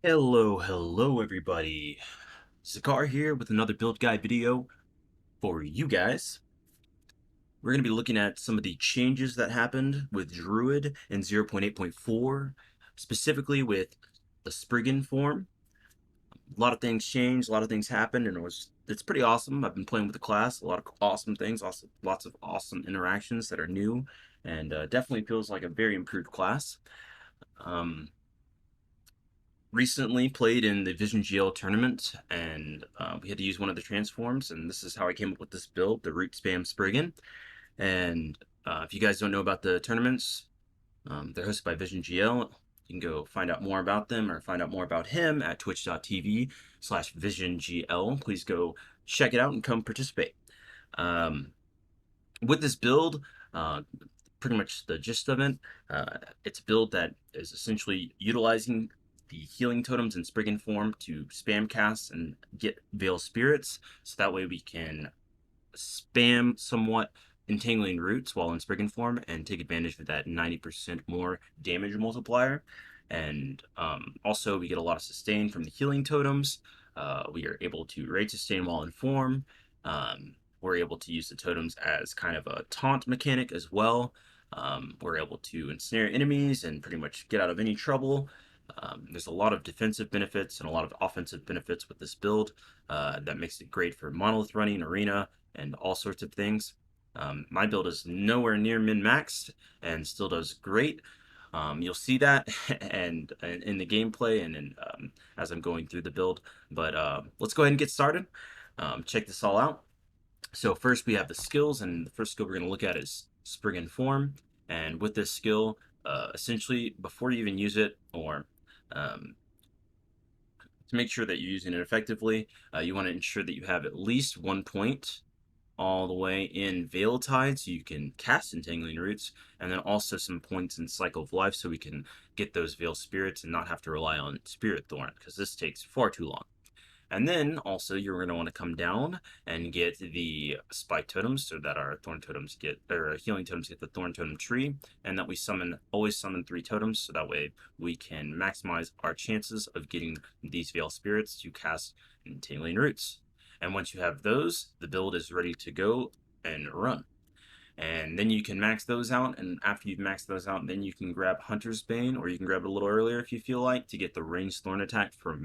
Hello everybody. Zakar here with another build guide video for you guys. We're going to be looking at some of the changes that happened with Druid in 0.8.4, specifically with the Spriggan form. A lot of things changed, a lot of things happened, and it's pretty awesome. I've been playing with the class, a lot of awesome things, also lots of awesome interactions that are new, and definitely feels like a very improved class. Um, Recently played in the Vision GL tournament, and we had to use one of the transforms, and this is how I came up with this build, the Root Spam Spriggan. And if you guys don't know about the tournaments, they're hosted by Vision GL. You can go find out more about them or find out more about him at twitch.tv/VisionGL. Please go check it out and come participate. Um, with this build, uh, pretty much the gist of it, it's a build that is essentially utilizing the healing totems in Spriggan form to spam cast and get Veil Spirits, so that way we can spam somewhat Entangling Roots while in Spriggan form and take advantage of that 90% more damage multiplier. And also, we get a lot of sustain from the healing totems. We are able to rate sustain while in form. We're able to use the totems as kind of a taunt mechanic as well. We're able to ensnare enemies and pretty much get out of any trouble. There's a lot of defensive benefits and a lot of offensive benefits with this build that makes it great for monolith running, arena, and all sorts of things. My build is nowhere near min-maxed and still does great. You'll see that and in the gameplay and as I'm going through the build. But let's go ahead and get started. Check this all out. So first we have the skills, and the first skill we're going to look at is Spriggan Form. And with this skill, essentially before you even use it, or um, to make sure that you're using it effectively, you want to ensure that you have at least 1 point all the way in Veiltide so you can cast Entangling Roots, and then also some points in Cycle of Life so we can get those Veil Spirits and not have to rely on Spirit Thorn, because this takes far too long. And then also you're going to want to come down and get the spike totems so that our thorn totems get, or healing totems get the thorn totem tree, and that we always summon 3 totems so that way we can maximize our chances of getting these Veil Spirits to cast Entangling Roots. And once you have those, the build is ready to go and run. And then you can max those out, and after you've maxed those out, then you can grab Hunter's Bane, or you can grab it a little earlier if you feel like, to get the ranged thorn attack for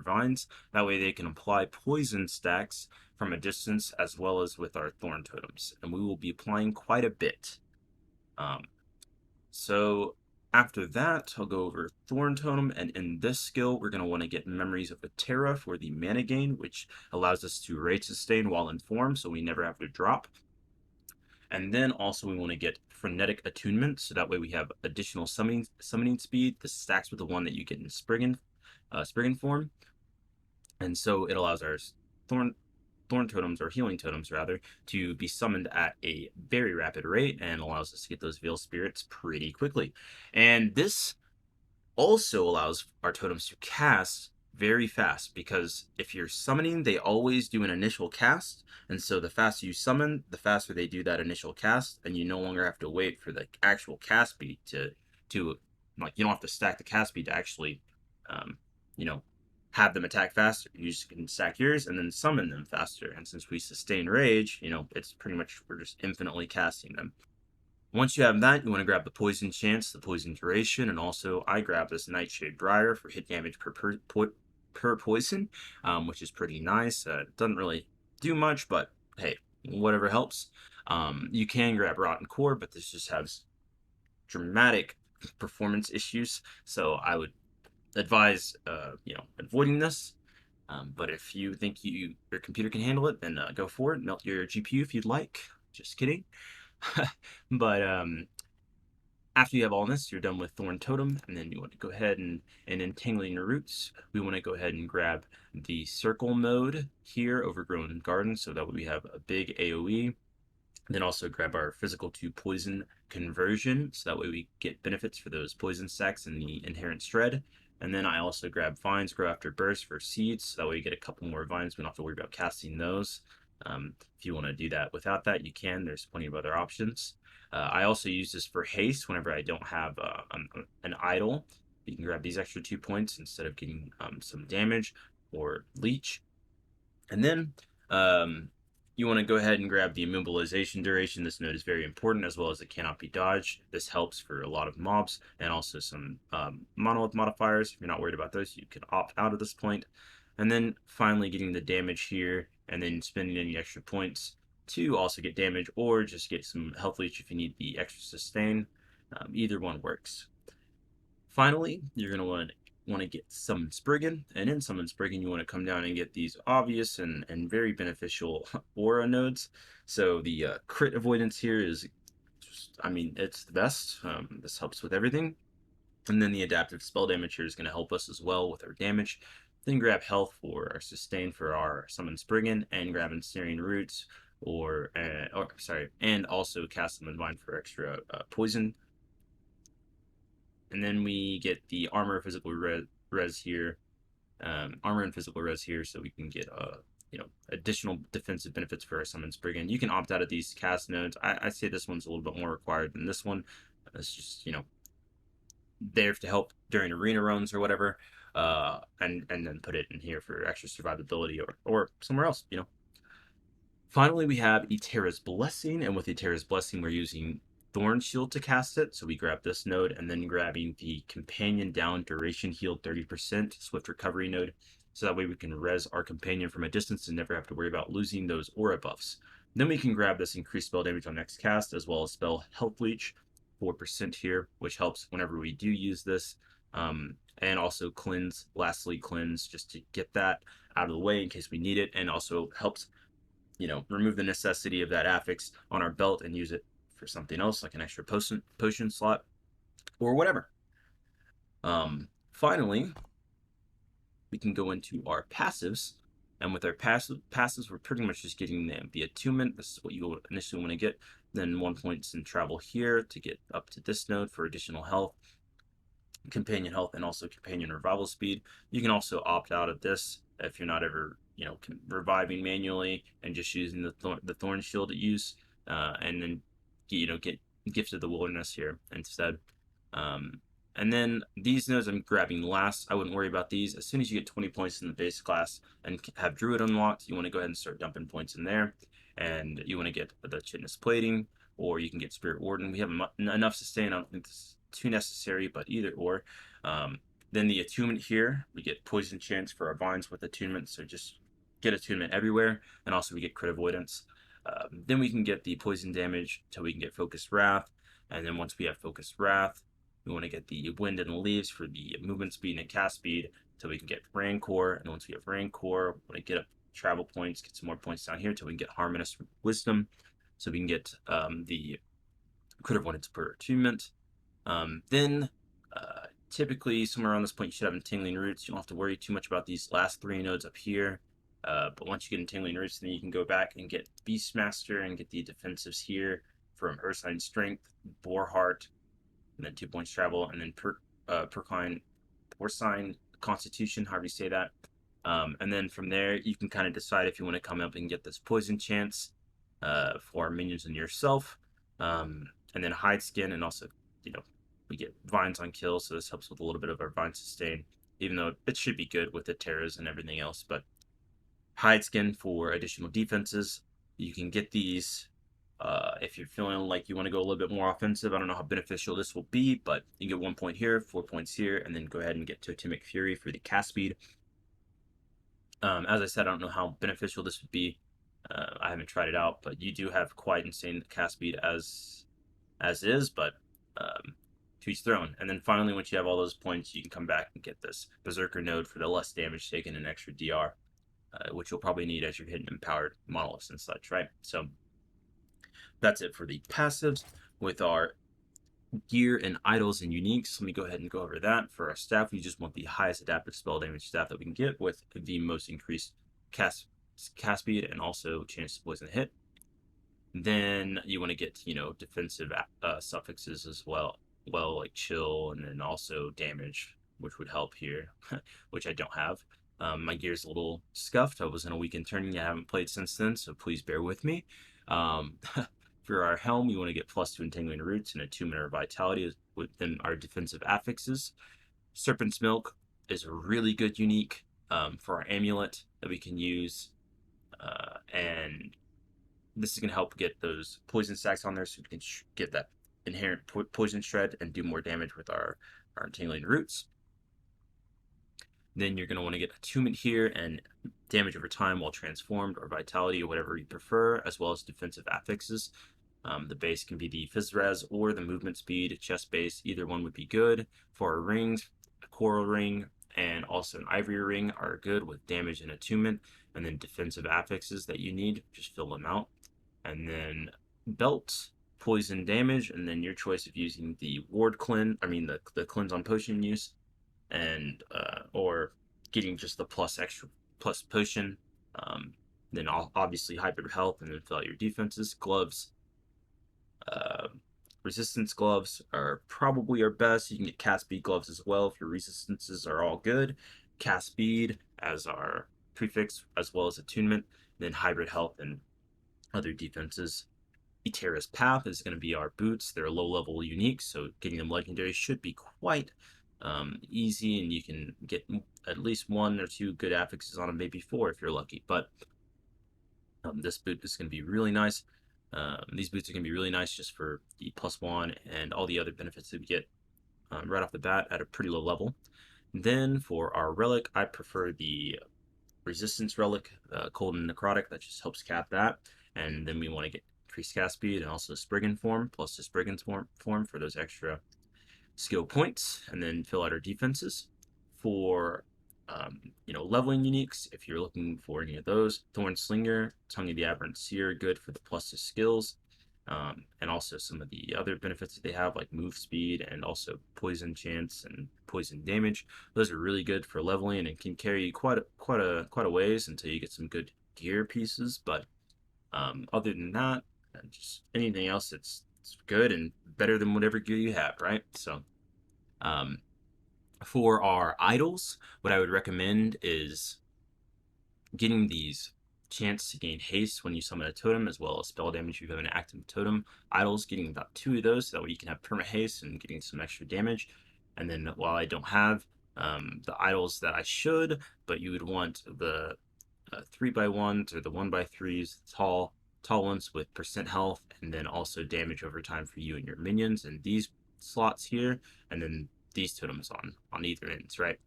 vines. That way they can apply poison stacks from a distance as well as with our thorn totems. And we will be applying quite a bit. So after that, I'll go over Thorn Totem, and in this skill, we're going to want to get Memories of Eterra for the mana gain, which allows us to rate sustain while in form, so we never have to drop. And then also we want to get Frenetic Attunement, so that way we have additional summoning speed. This stacks with the one that you get in Spriggan form. And so it allows our thorn totems, or healing totems rather, to be summoned at a very rapid rate and allows us to get those Veil Spirits pretty quickly. And this also allows our totems to cast very fast, because if you're summoning, they always do an initial cast, and so the faster you summon, the faster they do that initial cast, and you no longer have to wait for the actual cast speed to like, you don't have to stack the cast speed to actually you know, have them attack faster. You just can stack yours and then summon them faster. And since we sustain rage, it's pretty much, we're just infinitely casting them. Once you have that, you want to grab the poison chance, the poison duration, and also I grab this Nightshade Briar for hit damage per poison, which is pretty nice. It doesn't really do much, but hey, whatever helps. You can grab Rotten Core, but this just has dramatic performance issues, so I would advise avoiding this. But if you think your computer can handle it, then go for it. Melt your GPU if you'd like. Just kidding. But after you have all this, you're done with Thorn Totem, and then you want to go ahead and Entangling Roots. We want to go ahead and grab the Circle mode here, Overgrown Garden, so that we have a big AoE. Then also grab our physical to poison conversion, so that way we get benefits for those poison stacks and the inherent shred. And then I also grab vines, grow after burst for seeds, so that way you get a couple more vines. We don't have to worry about casting those. If you want to do that without that, you can. There's plenty of other options. I also use this for haste whenever I don't have an idle, You can grab these extra 2 points instead of getting some damage or leech. And then you want to go ahead and grab the immobilization duration. This node is very important, as well as it cannot be dodged. This helps for a lot of mobs and also some monolith modifiers. If you're not worried about those, you can opt out at this point. And then finally getting the damage here, and then spending any extra points to also get damage, or just get some health leech if you need the extra sustain. Either one works. Finally, you're going to want to get Summon Spriggan, and in Summon Spriggan you want to come down and get these obvious and very beneficial aura nodes. So the crit avoidance here is just, I mean, it's the best. This helps with everything. And then the adaptive spell damage here is going to help us as well with our damage. Then grab health for our sustain for our Summon Spriggan, and grab Entangling Roots, and also cast Summon Vine for extra poison. And then we get the armor physical res here, armor and physical res here, so we can get additional defensive benefits for our Summon Spriggan. You can opt out of these cast nodes. I say this one's a little bit more required than this one. It's just there to help during arena runs or whatever, and then put it in here for extra survivability or somewhere else. Finally, we have Eterra's Blessing, and with Eterra's Blessing, we're using Thorn Shield to cast it, so we grab this node, and then grabbing the Companion Down Duration Healed 30% Swift Recovery node, so that way we can res our companion from a distance and never have to worry about losing those aura buffs. Then we can grab this increased spell damage on next cast, as well as spell Health Leech, 4% here, which helps whenever we do use this, and also Cleanse, lastly Cleanse, just to get that out of the way in case we need it, and also helps remove the necessity of that affix on our belt and use it for something else, like an extra potion slot or whatever. Finally, we can go into our passives, and with our passives, we're pretty much just getting the attunement. This is what you initially want to get. Then 1 point in travel here to get up to this node for additional health, companion health, and also companion revival speed. You can also opt out of this if you're not ever reviving manually and just using the thorn shield to use, and then get Gift of the Wilderness here instead. And then these nodes I'm grabbing last. I wouldn't worry about these. As soon as you get 20 points in the base class and have Druid unlocked, you want to go ahead and start dumping points in there. And you want to get the Chitinous Plating, or you can get Spirit Warden. We have enough sustain. I don't think this is too necessary, but either or. Then the attunement here, we get poison chance for our vines with attunement, so just get attunement everywhere. And also we get crit avoidance. Then we can get the poison damage till we can get Focused Wrath. And then once we have Focused Wrath, we want to get the Wind and the Leaves for the movement speed and cast speed till we can get Rancor. And once we have Rancor, we want to get up travel points, get some more points down here till we can get Harmonious Wisdom. So we can get the crit avoidance per attunement. Then typically somewhere around this point you should have Entangling Roots. You don't have to worry too much about these last 3 nodes up here. But once you get Entangling Roots, then you can go back and get Beastmaster and get the defensives here from Ursine Strength, Boarheart, and then 2 points travel, and then Porcine Constitution, however you say that. And then from there, you can kind of decide if you want to come up and get this Poison Chance for minions and yourself. And then Hide Skin, and also, we get Vines on kill, so this helps with a little bit of our Vine sustain, even though it should be good with the Terras and everything else. But Hide Skin for additional defenses. You can get these if you're feeling like you want to go a little bit more offensive. I don't know how beneficial this will be, but you get 1 point here, 4 points here, and then go ahead and get Totemic Fury for the cast speed. As I said, I don't know how beneficial this would be. I haven't tried it out, but you do have quite insane cast speed as is, but to each their own. And then finally, once you have all those points, you can come back and get this Berserker node for the less damage taken and extra DR, which you'll probably need as you're hitting empowered monoliths and such, right? So that's it for the passives. With our gear and idols and uniques, let me go ahead and go over that. For our staff, we just want the highest adaptive spell damage staff that we can get with the most increased cast speed and also chance to poison hit. Then you want to get defensive suffixes as well, like chill, and then also damage, which would help here, which I don't have. My gear's a little scuffed. I was in a weekend tourney. I haven't played since then, so please bear with me. For our helm, we want to get +2 Entangling Roots and Attunement or Vitality within our defensive affixes. Serpent's Milk is a really good unique for our amulet that we can use, and this is going to help get those poison stacks on there so we can get that inherent poison shred and do more damage with our Entangling Roots. Then you're going to want to get Attunement here and damage over time while transformed, or Vitality, or whatever you prefer, as well as defensive affixes. The base can be the Phys or the movement speed, chest base. Either one would be good. For our rings, a coral ring and also an ivory ring are good with damage and attunement. And then defensive affixes that you need, just fill them out. And then belt, poison damage, and then your choice of using the ward cleanse, the cleanse on potion use, and or getting just the plus potion. Then obviously hybrid health, and then fill out your defenses. Gloves, resistance gloves are probably our best. You can get cast speed gloves as well if your resistances are all good. Cast speed as our prefix, as well as attunement. Then hybrid health and other defenses. Eterra's Path is going to be our boots. They're low level unique, so getting them legendary should be quite easy, and you can get at least 1 or 2 good affixes on them, maybe 4 if you're lucky. But this boot is going to be really nice. These boots are going to be really nice just for the +1 and all the other benefits that we get right off the bat at a pretty low level. Then for our relic, I prefer the resistance relic, cold and necrotic. That just helps cap that. And then we want to get increased cast speed and also Spriggan Form plus the Spriggan Form for those extra skill points, and then fill out our defenses. For leveling uniques, if you're looking for any of those, Thorn Slinger, Tongue of the Aberrant Seer, good for the plus to skills, and also some of the other benefits that they have, like move speed and also poison chance and poison damage. Those are really good for leveling and can carry you quite a ways until you get some good gear pieces. But other than that, just anything else that's good and better than whatever gear you have, right? So for our idols, what I would recommend is getting these chance to gain haste when you summon a totem, as well as spell damage if you have an active totem. Idols, getting about 2 of those, so that way you can have perma haste and getting some extra damage. And then while I don't have the idols that I should, but you would want the 3x1s or the 1x3s, tall ones with percent health, and then also damage over time for you and your minions, and these slots here, and then these totems on either ends, right?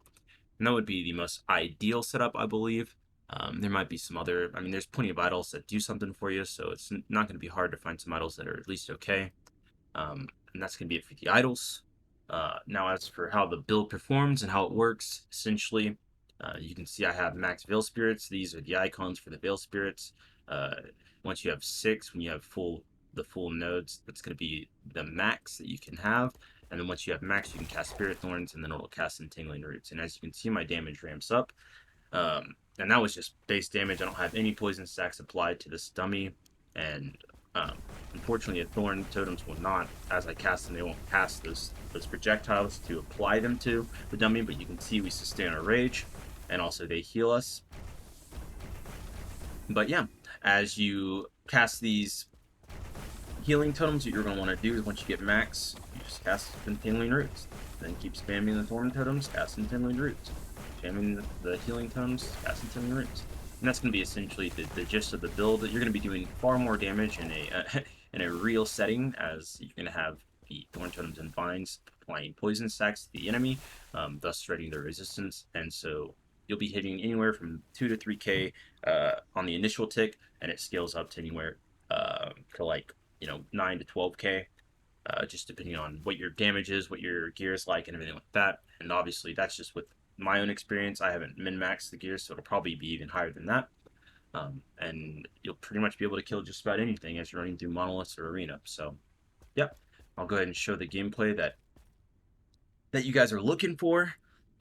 And that would be the most ideal setup, I believe. There might be some other, there's plenty of idols that do something for you, so it's not going to be hard to find some idols that are at least okay. And that's going to be it for the idols. Now, as for how the build performs and how it works, essentially, you can see I have max Veil Spirits. These are the icons for the Veil Spirits. Once you have 6, when you have the full nodes, that's going to be the max that you can have. And then once you have max, you can cast Spirit Thorns, and then it'll cast Entangling Roots. And as you can see, my damage ramps up. And that was just base damage. I don't have any poison stacks applied to this dummy. And unfortunately, the Thorn totems will not, as I cast them, they won't cast those projectiles to apply them to the dummy. But you can see we sustain our rage, and also they heal us. But yeah, as you cast these healing totems, what you're going to want to do is once you get max, you just cast Entangling Roots. Then keep spamming the Thorn totems, cast Entangling Roots. Spamming the healing totems, cast Entangling Roots. And that's going to be essentially the gist of the build. You're going to be doing far more damage in a in a real setting, as you're going to have the Thorn totems and vines applying poison stacks to the enemy, thus shredding their resistance. And so you'll be hitting anywhere from 2 to 3k on the initial tick, and it scales up to anywhere to like 9 to 12k, just depending on what your damage is, what your gear is like, and everything like that. And obviously, that's just with my own experience. I haven't min-maxed the gear, so it'll probably be even higher than that. And you'll pretty much be able to kill just about anything as you're running through monoliths or arena. So, yeah, I'll go ahead and show the gameplay that you guys are looking for.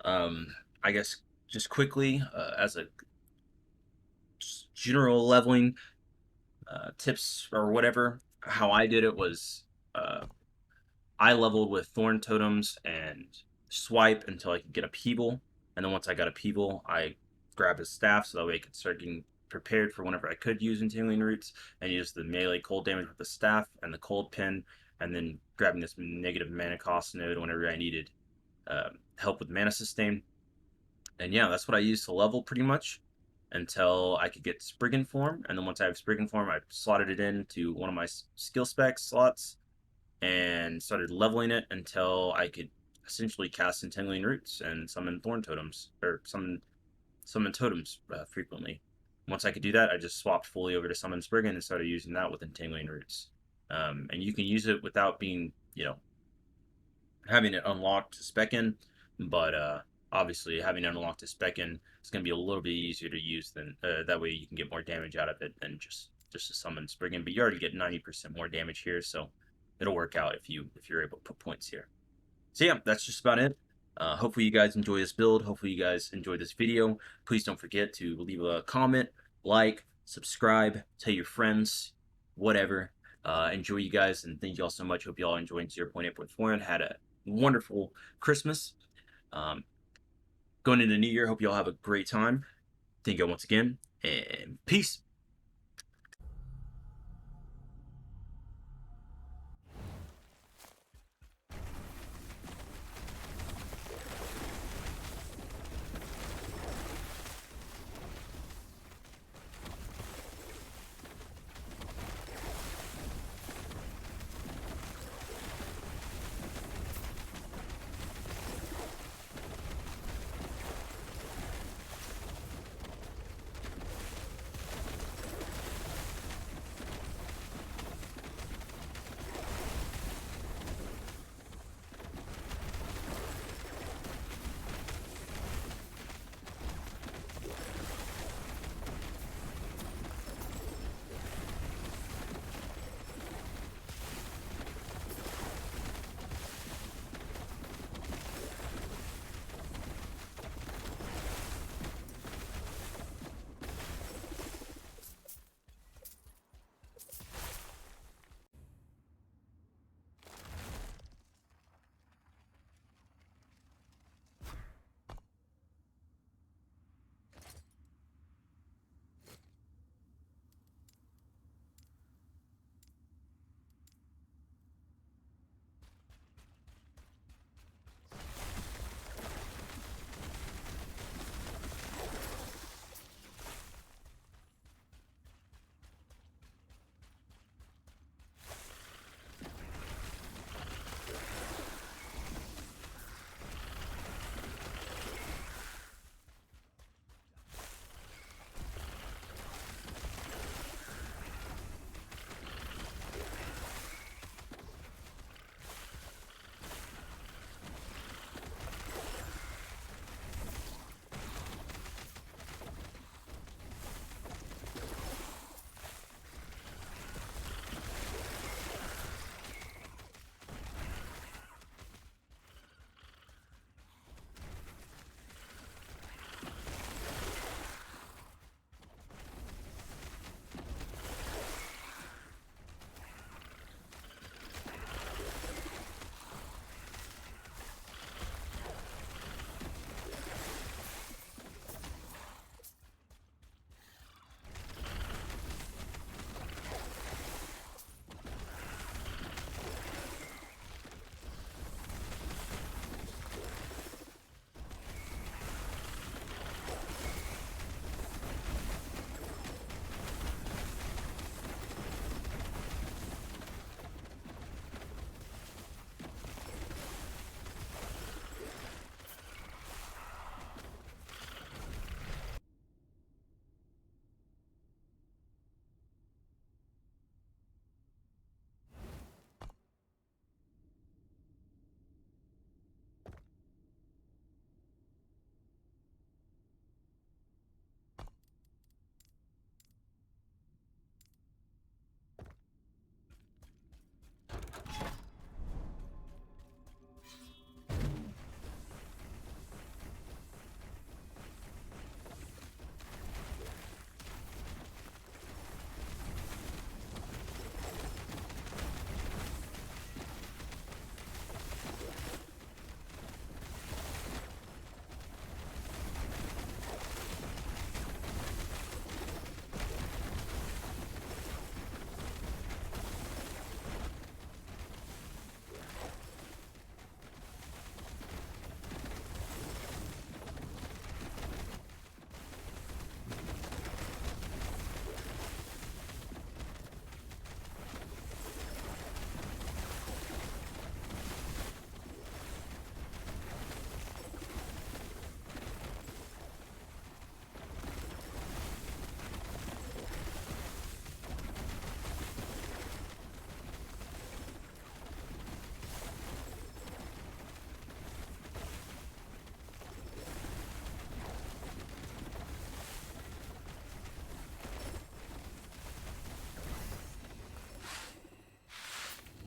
I guess just quickly, as a general leveling tips or whatever, how I did it was I leveled with Thorn totems and swipe until I could get upheaval, and then once I got upheaval, I grabbed a staff so that way I could start getting prepared for whenever I could use Entangling Roots, and use the melee cold damage with the staff and the cold pin, and then grabbing this negative mana cost node whenever I needed help with mana sustain. And yeah, that's what I used to level pretty much until I could get Spriggan Form. And then once I have Spriggan Form, I slotted it into one of my skill spec slots and started leveling it until I could essentially cast Entangling Roots and summon Thorn Totems, or summon Totems frequently. Once I could do that, I just swapped fully over to Summon Spriggan and started using that with Entangling Roots. And you can use it without being, having it unlocked to spec in, but obviously having it unlocked to spec in is going to be a little bit easier to use than that way you can get more damage out of it than just to summon Spriggan. But you already get 90% more damage here, so it'll work out if you're able to put points here. So yeah, that's just about it. Hopefully you guys enjoy this build. Hopefully you guys enjoy this video. Please don't forget to leave a comment, like, subscribe, tell your friends, whatever. Enjoy you guys, and thank you all so much. Hope you all enjoyed 0.8.4 and had a wonderful Christmas. Going into the new year, hope you all have a great time. Thank you all once again, and peace.